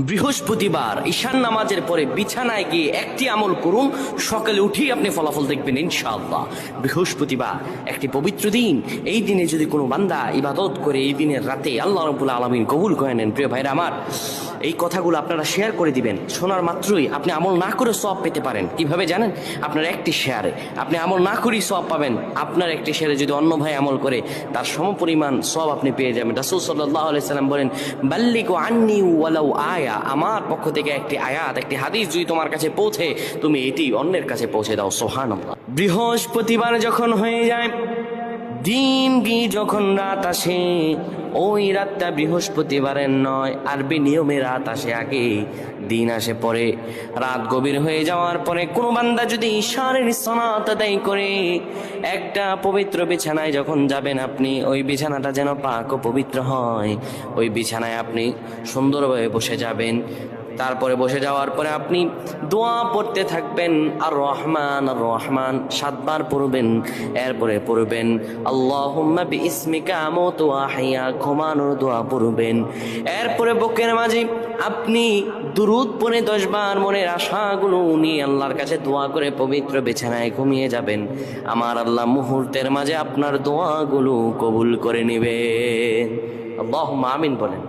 বৃহস্পতিবার ঈশান নামাজের পরে বিছানায় গিয়ে একটি আমল করুন, সকালে উঠেই আপনি ফলাফল দেখবেন ইনশাআল্লাহ। বৃহস্পতিবার একটি পবিত্র দিন। এই দিনে যদি কোনো বান্দা ইবাদত করে এই দিনের রাতে আল্লাহ রাব্বুল আলামিন কবুল করে নেন। প্রিয় ভাইরা আমার, এই কথাগুলো আপনারা শেয়ার করে দিবেন। শোনার মাত্রই আপনি আমল না করে সওয়াব পেতে পারেন। কিভাবে জানেন? আপনার একটি শেয়ারে আপনি আমল না করেই সওয়াব পাবেন। আপনার একটি শেয়ারে যদি অন্য ভাই আমল করে তার সমপরিমাণ সওয়াব আপনি পেয়ে যাবেন। রাসূল সাল্লাল্লাহু আলাইহি সাল্লাম বলেন, বাল্লিগু আন্নী ওয়ালাউ আয়া, আমার পক্ষ থেকে একটি আয়াত, একটি হাদিস যদি তোমার কাছে পৌঁছে, তুমি এটি অন্যের কাছে পৌঁছে দাও। সুবহানাল্লাহ। বৃহস্পতিবার যখন হয়ে যায়, দিন গিয়ে যখন রাত আসে, ওই রাতটা বৃহস্পতিবারের নয়, আরবি নিয়মে রাত আসে আগে, দিন আসে পরে। রাত গভীর হয়ে যাওয়ার পরে কোনো বান্দা যদি ঈশানের সালাত আদায় করে একটা পবিত্র বিছানায় যখন যাবেন আপনি, ওই বিছানাটা যেন পাক ও পবিত্র হয়। ওই বিছানায় আপনি সুন্দরভাবে বসে যাবেন। তারপরে বসে যাওয়ার পরে আপনি দোয়া পড়তে থাকবেন, আর রহমান আর রহমান 7 বার পড়বেন। এরপরে পড়বেন আল্লাহুম্মা বিইসমিকা আমুতু ওয়া আহইয়া, ঘুমানোর দোয়া পড়বেন। এরপরে বুকের মাঝে আপনি দুরূদ পড়ে 10 বার মনের আশাগুলো নিয়ে আল্লাহর কাছে দোয়া করে পবিত্র বিছানায় ঘুমিয়ে যাবেন। আমার আল্লাহ মুহূর্তের মাঝে আপনার দোয়াগুলো কবুল করে নেবেন। আল্লাহুম্মা আমিন বলেন।